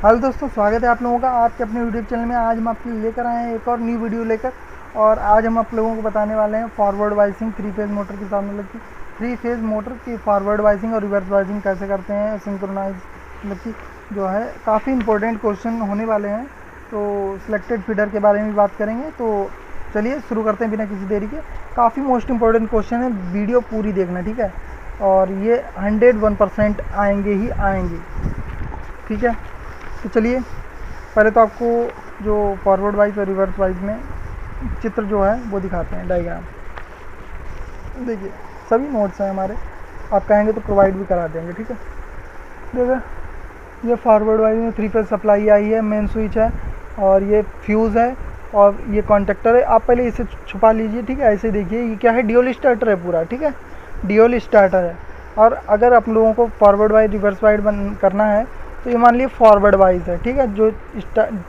Hello दोस्तों, स्वागत है आप लोगों का आपके अपने यूट्यूब चैनल में। आज हम आपके लिए लेकर आए हैं एक और न्यू वीडियो लेकर। और आज हम आप लोगों को बताने वाले हैं फॉरवर्ड वाइसिंग थ्री फेज़ मोटर के साथ, मतलब कि थ्री फेज़ मोटर की फॉरवर्ड वाइसिंग और रिवर्स वाइसिंग कैसे करते हैं, सिंक्रोनाइज, मतलब कि जो है काफ़ी इंपॉर्टेंट क्वेश्चन होने वाले हैं। तो सिलेक्टेड फीडर के बारे में भी बात करेंगे। तो चलिए शुरू करते हैं बिना किसी देरी के। काफ़ी मोस्ट इंपॉर्टेंट क्वेश्चन है, वीडियो पूरी देखना, ठीक है। और ये 101% आएंगे ही आएंगे, ठीक है। तो चलिए पहले तो आपको जो फॉरवर्ड वाइज और रिवर्स वाइज में चित्र जो है वो दिखाते हैं, डायग्राम। देखिए सभी नोट्स हैं हमारे, आप कहेंगे तो प्रोवाइड भी करा देंगे, ठीक है। देखिए ये फॉरवर्ड वाइज में थ्री फेज सप्लाई आई है, मेन स्विच है और ये फ्यूज़ है और ये कॉन्टेक्टर है। आप पहले इसे छुपा लीजिए, ठीक है। ऐसे देखिए ये क्या है, ड्यूल स्टार्टर है पूरा, ठीक है, ड्यूल स्टार्टर है। और अगर आप लोगों को फॉरवर्ड वाइज रिवर्स वाइज करना है तो ये मान लीजिए फॉरवर्ड वाइज है, ठीक है। जो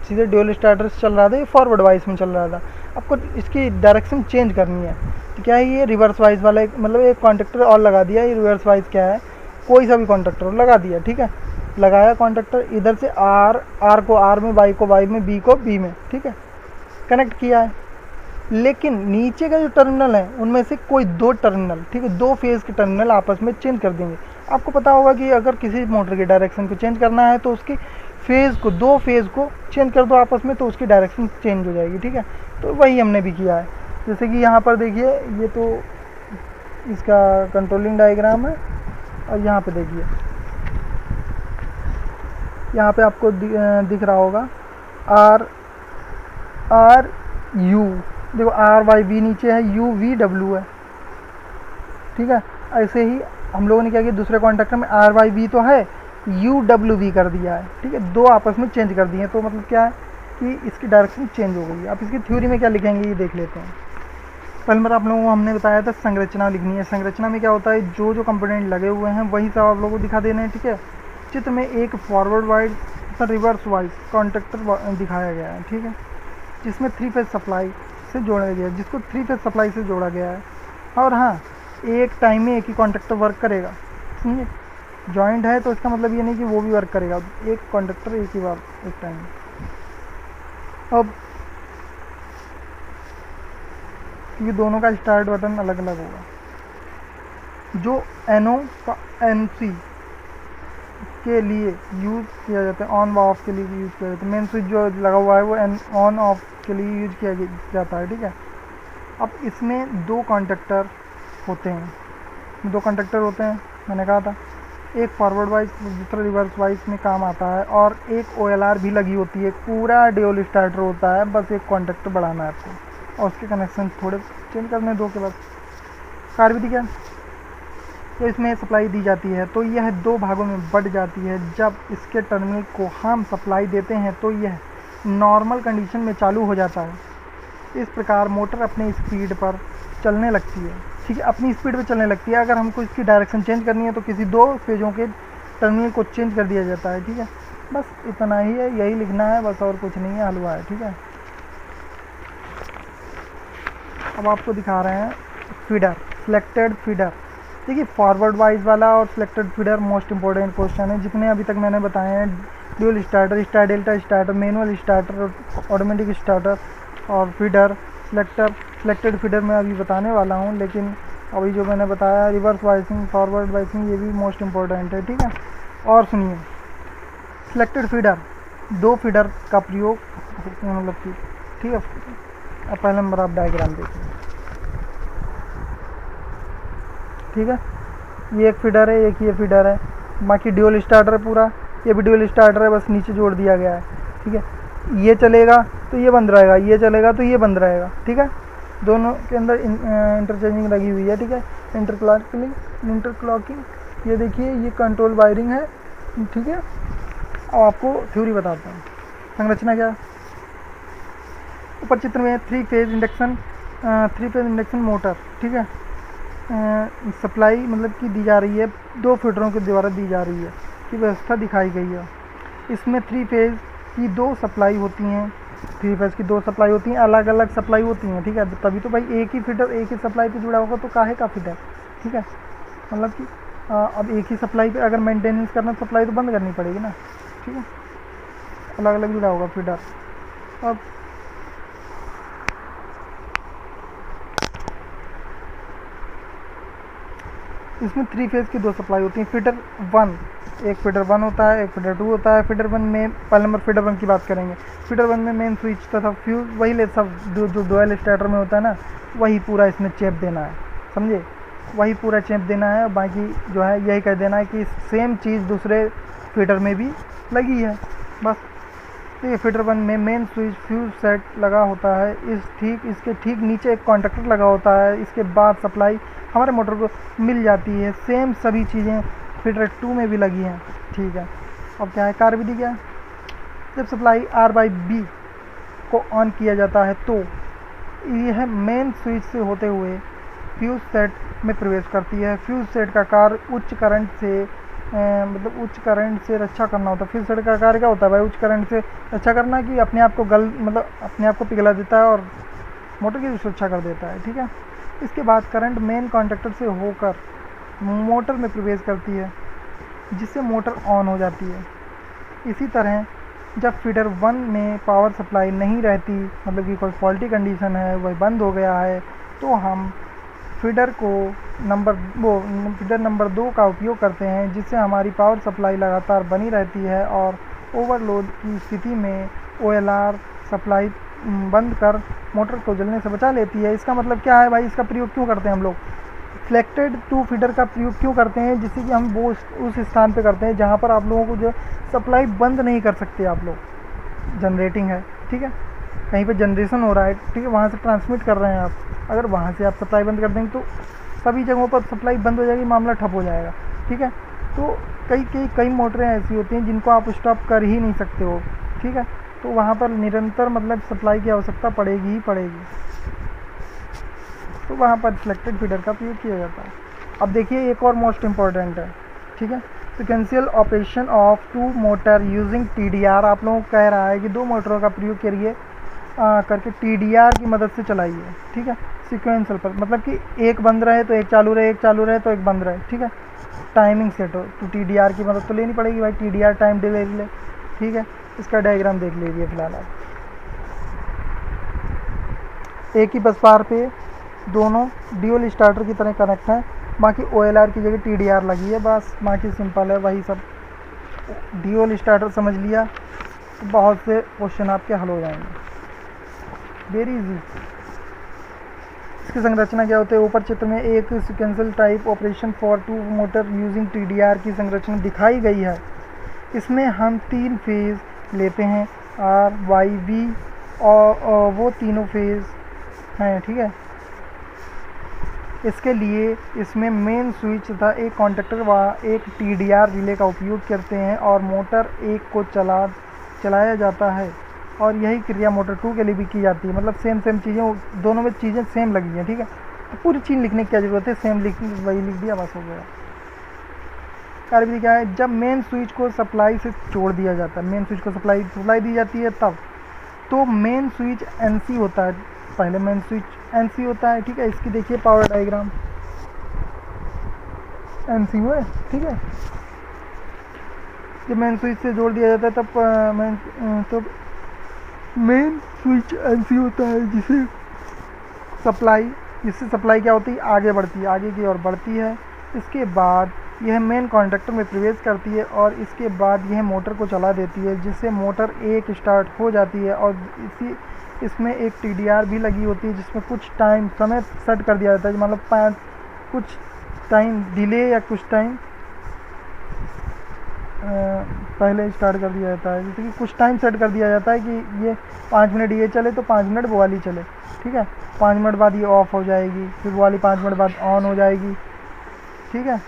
सीधे ड्यूल स्टार्टर से चल रहा था ये फॉरवर्ड वाइज में चल रहा था, आपको इसकी डायरेक्शन चेंज करनी है। तो क्या है, ये रिवर्स वाइज वाला मतलब एक कॉन्टेक्टर और लगा दिया। ये रिवर्स वाइज क्या है, कोई सा भी कॉन्टेक्टर लगा दिया, ठीक है। लगाया कॉन्टेक्टर, इधर से आर को आर में, वाई को वाई में, बी को बी में, ठीक है, कनेक्ट किया है। लेकिन नीचे का जो टर्मिनल है उनमें से कोई दो टर्मिनल, ठीक है, दो फेज़ के टर्मिनल आपस में चेंज कर देंगे। आपको पता होगा कि अगर किसी मोटर की डायरेक्शन को चेंज करना है तो उसकी फेज़ को, दो फेज़ को चेंज कर दो आपस में, तो उसकी डायरेक्शन चेंज हो जाएगी, ठीक है। तो वही हमने भी किया है। जैसे कि यहाँ पर देखिए, ये तो इसका कंट्रोलिंग डायग्राम है। और यहाँ पे देखिए, यहाँ पे आपको दिख रहा होगा आर यू, देखो आर वाई वी नीचे है, यू वी डब्ल्यू है, ठीक है। ऐसे ही हम लोगों ने क्या किया, दूसरे कॉन्टेक्टर में आर वाई वी तो है, यू डब्ल्यू वी कर दिया है, ठीक है। दो आपस में चेंज कर दिए, तो मतलब क्या है कि इसकी डायरेक्शन चेंज हो गई। आप इसकी थ्योरी में क्या लिखेंगे ये देख लेते हैं। पहले बार आप लोगों को हमने बताया था संरचना लिखनी है। संरचना में क्या होता है, जो जो कंपोनेंट लगे हुए हैं वही सब आप लोगों को दिखा देने हैं, ठीक है। चित्र में एक फॉरवर्ड वाइज तथा रिवर्स वाइज कॉन्टेक्टर दिखाया गया है, ठीक है, जिसमें थ्री फेज सप्लाई से जोड़ा गया है, जिसको थ्री फेज सप्लाई से जोड़ा गया है। और हाँ, एक टाइम में एक ही कॉन्टेक्टर वर्क करेगा, ठीक है। जॉइंट है तो इसका मतलब ये नहीं कि वो भी वर्क करेगा, एक कॉन्टेक्टर एक ही बार एक टाइम में। अब क्योंकि दोनों का स्टार्ट बटन अलग अलग होगा, जो NO का NC के लिए यूज़ किया जाता है, ऑन व ऑफ के लिए यूज़ किया जाता है। मेन स्विच जो लगा हुआ है वो ऑन ऑफ के लिए यूज़ किया जाता है, ठीक है। अब इसमें दो कॉन्टेक्टर होते हैं, मैंने कहा था, एक फॉरवर्ड वाइज दूसरा रिवर्स वाइज में काम आता है। और एक OLR भी लगी होती है, पूरा ड्यूल स्टार्टर होता है, बस एक कॉन्टेक्टर बढ़ाना है आपको और उसके कनेक्शन थोड़े चेंज करने दो के बाद कार भी दिखा। तो इसमें सप्लाई दी जाती है तो यह दो भागों में बढ़ जाती है। जब इसके टर्मिनल को हम सप्लाई देते हैं तो यह नॉर्मल कंडीशन में चालू हो जाता है। इस प्रकार मोटर अपनी स्पीड पर चलने लगती है, ठीक है, अपनी स्पीड पर चलने लगती है। अगर हमको इसकी डायरेक्शन चेंज करनी है तो किसी दो फेजों के टर्मिनल को चेंज कर दिया जाता है, ठीक है। बस इतना ही है, यही लिखना है बस, और कुछ नहीं है, हलवा है, ठीक है। अब आपको दिखा रहे हैं फीडर, सिलेक्टेड फीडर। देखिए फॉरवर्ड वाइज वाला और selected feeder most important question है जितने अभी तक मैंने बताए हैं। Dual starter, star delta starter, manual starter, automatic starter और फीडर, सिलेक्टेड फीडर मैं अभी बताने वाला हूँ। लेकिन अभी जो मैंने बताया रिवर्स वाइसिंग, फॉरवर्ड वाइसिंग, ये भी मोस्ट इंपॉर्टेंट है, ठीक है। और सुनिए, सिलेक्टेड फीडर, दो फीडर का प्रयोग, मतलब कि, ठीक है। अब पहले नंबर आप डायग्राम देखिए, ठीक है। ये एक फीडर है, एक ये फीडर है, बाकी ड्यूल स्टार्टर है पूरा, ये भी ड्यूल स्टार्टर है, बस नीचे जोड़ दिया गया है, ठीक है। ये चलेगा तो ये बंद रहेगा, ये चलेगा तो ये बंद रहेगा, ठीक है। दोनों के अंदर इंटरचेंजिंग लगी हुई है, ठीक है, इंटरक्लॉकिंग। ये देखिए ये कंट्रोल वायरिंग है, ठीक है। अब आपको थ्योरी बताता हूँ। संरचना क्या, ऊपर चित्र में थ्री फेज इंडक्शन मोटर, ठीक है। सप्लाई मतलब कि दी जा रही है, दो फीडरों के द्वारा दी जा रही है की व्यवस्था दिखाई गई है। इसमें थ्री फेज़ की दो सप्लाई होती हैं, अलग अलग सप्लाई होती हैं, ठीक है। तभी तो भाई एक ही फीडर एक ही सप्लाई पे जुड़ा होगा तो काहे का फीडर, ठीक है। मतलब कि अब एक ही सप्लाई पे अगर मेंटेनेंस करना, सप्लाई तो बंद करनी पड़ेगी ना, ठीक है। अलग अलग जुड़ा होगा फीडर। अब इसमें 3 फेज़ की 2 सप्लाई होती हैं। फीडर 1, एक फीडर 1 होता है, एक फीडर 2 होता है। फीडर 1 में पहले नंबर फीडर 1 की बात करेंगे। फीडर 1 में मेन स्विच तथा फ्यूज वही ले सब जो डुअल स्टार्टर में होता है ना, वही पूरा इसमें चेप देना है, समझे, वही पूरा चेप देना है। बाकी जो है यही कह देना है कि सेम चीज़ दूसरे फीडर में भी लगी है, बस। ठीक है, फीडर 1 में मेन स्विच फ्यूज सेट लगा होता है, इसके ठीक नीचे एक कॉन्टैक्टर लगा होता है। इसके बाद सप्लाई हमारे मोटर को मिल जाती है। सेम सभी चीज़ें फीडर 2 में भी लगी हैं, ठीक है। अब क्या है, कार्यविधि क्या है, जब सप्लाई R/B को ऑन किया जाता है तो यह मेन स्विच से होते हुए फ्यूज सेट में प्रवेश करती है। फ्यूज सेट का कार्य उच्च करंट से मतलब उच्च करंट से रक्षा करना होता है। फ्यूज सेट का कार्य क्या होता है भाई, उच्च करंट से रक्षा करना, कि अपने आप को मतलब अपने आप को पिघला देता है और मोटर की सुरक्षा कर देता है, ठीक है। इसके बाद करंट मेन कॉन्टैक्टर से होकर मोटर में प्रवेश करती है, जिससे मोटर ऑन हो जाती है। इसी तरह जब फीडर 1 में पावर सप्लाई नहीं रहती, मतलब कि कोई फॉल्टी कंडीशन है, वह बंद हो गया है, तो हम फीडर नंबर 2 का उपयोग करते हैं, जिससे हमारी पावर सप्लाई लगातार बनी रहती है और ओवरलोड की स्थिति में OLR सप्लाई बंद कर मोटर को जलने से बचा लेती है। इसका मतलब क्या है भाई, इसका प्रयोग क्यों करते हैं हम लोग, सिलेक्टेड 2 फीडर का प्रयोग क्यों करते हैं, जिससे कि हम वो उस स्थान पे करते हैं जहाँ पर आप लोगों को जो सप्लाई बंद नहीं कर सकते आप लोग। जनरेटिंग है, ठीक है, कहीं पे जनरेशन हो रहा है, ठीक है, वहाँ से ट्रांसमिट कर रहे हैं आप, अगर वहाँ से आप सप्लाई बंद कर देंगे तो सभी जगहों पर सप्लाई बंद हो जाएगी, मामला ठप हो जाएगा, ठीक है। तो कई मोटरें ऐसी होती हैं जिनको आप स्टॉप कर ही नहीं सकते हो, ठीक है, तो वहाँ पर निरंतर मतलब सप्लाई की आवश्यकता पड़ेगी ही पड़ेगी, तो वहाँ पर सिलेक्टेड फीडर का प्रयोग किया जाता है। अब देखिए एक और मोस्ट इम्पॉर्टेंट है, ठीक है, sequential operation of 2 motor using TDR। आप लोगों को कह रहा है कि 2 मोटरों का प्रयोग करिए करके TDR की मदद से चलाइए, ठीक है। सिक्वेंशियल पर मतलब कि एक बंद रहे तो एक चालू रहे, एक चालू रहे तो एक बंद रहे, ठीक है, टाइमिंग सेट हो, तो TDR की मदद तो लेनी पड़ेगी भाई, TDR टाइम डिले, ठीक है। इसका डायग्राम देख लीजिए फिलहाल आप। एक ही बस बार पे दोनों ड्यूल स्टार्टर की तरह कनेक्ट हैं, बाकी OLR की जगह TDR लगी है, बस बाकी सिंपल है, वही सब। ड्यूल स्टार्टर समझ लिया तो बहुत से क्वेश्चन आपके हल हो जाएंगे, वेरी इजी। इसकी संरचना क्या होती है, ऊपर चित्र में एक sequential type operation for 2 motor using TDR की संरचना दिखाई गई है। इसमें हम 3 फेज़ लेते हैं, R/Y/B, और वो तीनों फेज़ हैं, ठीक है। इसके लिए इसमें मेन स्विच तथा एक कॉन्टैक्टर व एक TDR रिले का उपयोग करते हैं और मोटर 1 को चलाया जाता है, और यही क्रिया मोटर 2 के लिए भी की जाती है। मतलब सेम चीज़ें, दोनों में चीज़ें सेम लगी हैं, ठीक है, तो पूरी चीज़ लिखने की क्या ज़रूरत है, सेम वही लिख दिया, बस हो गया। कार्यविधि क्या है, जब मेन स्विच को सप्लाई से जोड़ दिया जाता है, मेन स्विच को सप्लाई दी जाती है तब, तो मेन स्विच NC होता है, पहले मेन स्विच NC होता है, ठीक है। इसकी देखिए पावर डायग्राम, NC हुआ है, ठीक है। जब मेन स्विच से जोड़ दिया जाता है तब मेन स्विच NC होता है, जिससे सप्लाई क्या होती है, आगे बढ़ती है, आगे की ओर बढ़ती है। इसके बाद यह मेन कॉन्टैक्टर में प्रवेश करती है और इसके बाद यह मोटर को चला देती है, जिससे मोटर 1 स्टार्ट हो जाती है। और इसमें एक TDR भी लगी होती है, जिसमें कुछ टाइम समय सेट कर दिया जाता है, मतलब कुछ टाइम डिले या कुछ टाइम पहले स्टार्ट कर दिया जाता है, जैसे कि कुछ टाइम सेट कर दिया जाता है कि ये 5 मिनट ये चले तो 5 मिनट वो वाली चले, ठीक है। 5 मिनट बाद ये ऑफ हो जाएगी, फिर वो वाली 5 मिनट बाद ऑन हो जाएगी, ठीक है।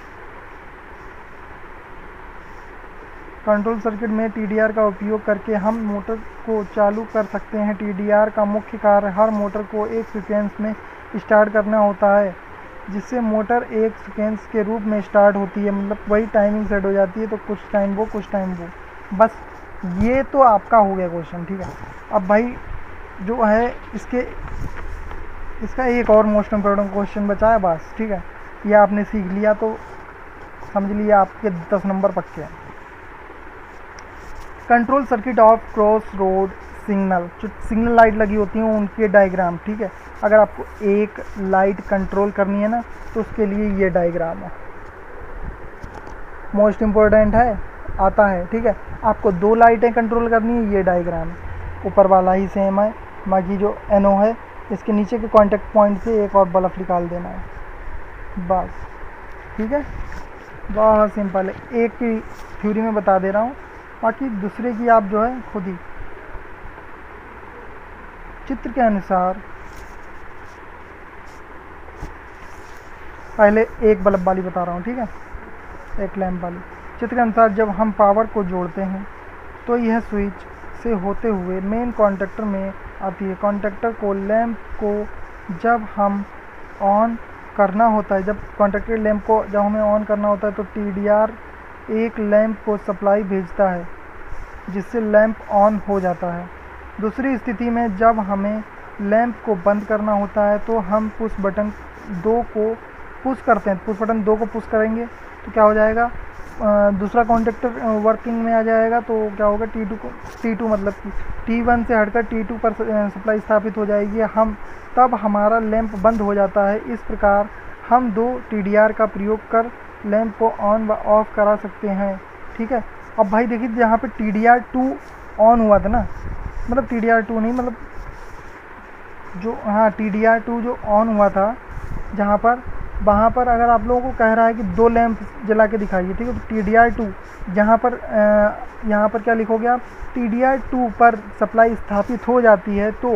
कंट्रोल सर्किट में TDR का उपयोग करके हम मोटर को चालू कर सकते हैं। TDR का मुख्य कार्य हर मोटर को एक सीक्वेंस में स्टार्ट करना होता है, जिससे मोटर एक सीक्वेंस के रूप में स्टार्ट होती है, मतलब वही टाइमिंग सेट हो जाती है, तो कुछ टाइम वो कुछ टाइम वो, बस ये तो आपका हो गया क्वेश्चन, ठीक है। अब भाई जो है इसका एक और मोस्ट इम्पोर्टेंट क्वेश्चन बचा है, बस, ठीक है। ये आपने सीख लिया तो समझ लिया आपके 10 नंबर पक्के हैं। Control circuit of cross road signal, जो सिग्नल लाइट लगी होती हैं उनके डायग्राम, ठीक है। अगर आपको एक लाइट कंट्रोल करनी है ना तो उसके लिए ये डायग्राम है, मोस्ट इम्पोर्टेंट है, आता है, ठीक है। आपको 2 लाइटें कंट्रोल करनी है, ये डायग्राम है। ऊपर वाला ही सेम है, बाकी जो NO है इसके नीचे के कॉन्टेक्ट पॉइंट से एक और बल्ब निकाल देना है, बस, ठीक है। बहुत सिंपल है, एक की थ्योरी में बता दे रहा हूँ, बाकी दूसरे की आप जो है खुद ही चित्र के अनुसार। पहले एक बल्ब वाली बता रहा हूँ, ठीक है, एक लैंप वाली। चित्र के अनुसार जब हम पावर को जोड़ते हैं तो यह स्विच से होते हुए मेन कॉन्टेक्टर में आती है। कॉन्टेक्टर को लैंप को जब हम ऑन करना होता है, जब कॉन्टेक्टर लैंप को जब हमें ऑन करना होता है तो TDR एक लैंप को सप्लाई भेजता है जिससे लैंप ऑन हो जाता है। दूसरी स्थिति में जब हमें लैंप को बंद करना होता है तो हम पुश बटन 2 को पुश करते हैं, पुश बटन 2 को पुश करेंगे तो क्या हो जाएगा, दूसरा कॉन्टेक्टर वर्किंग में आ जाएगा। तो क्या होगा, T2 मतलब कि T1 से हटकर T2 पर सप्लाई स्थापित हो जाएगी, हम तब हमारा लैंप बंद हो जाता है। इस प्रकार हम 2 TDR का प्रयोग कर लैंप को ऑन व ऑफ करा सकते हैं, ठीक है। अब भाई देखिए जहाँ पे TDR2 ऑन हुआ था ना, मतलब TDR2 नहीं, मतलब जो TDR2 जो ऑन हुआ था जहाँ पर, वहाँ पर अगर आप लोगों को कह रहा है कि 2 लैंप जला के दिखाइए, ठीक है, तो TDR2 यहाँ पर क्या लिखोगे आप, TDR2 पर सप्लाई स्थापित हो जाती है तो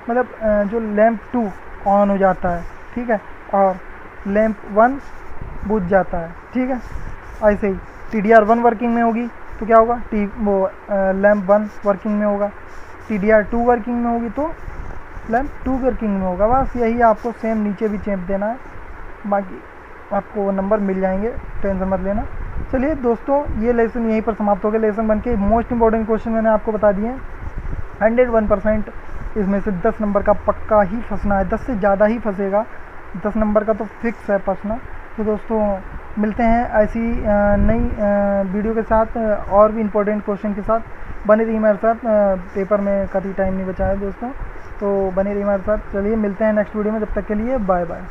मतलब जो लैंप 2 ऑन हो जाता है, ठीक है, और लैंप 1 बुझ जाता है, ठीक है। ऐसे ही TDR1 वर्किंग में होगी तो क्या होगा, लैंप 1 वर्किंग में होगा, TDR2 वर्किंग में होगी तो लैंप 2 वर्किंग में होगा। बस यही आपको सेम नीचे भी चेप देना है, बाकी आपको नंबर मिल जाएंगे, टेंशन मत लेना। चलिए दोस्तों, ये लेसन यहीं पर समाप्त हो गया। लेसन बन के मोस्ट इंपॉर्टेंट क्वेश्चन मैंने आपको बता दिए। 101% इसमें से 10 नंबर का पक्का ही फंसना है, 10 से ज़्यादा ही फंसेगा, 10 नंबर का तो फिक्स है फंसना। तो दोस्तों मिलते हैं ऐसी नई वीडियो के साथ और भी इम्पोर्टेंट क्वेश्चन के साथ। बने रहिए हमारे साथ, पेपर में काफ़ी टाइम नहीं बचा है दोस्तों, तो बने रहिए हमारे साथ। चलिए मिलते हैं नेक्स्ट वीडियो में, जब तक के लिए बाय बाय।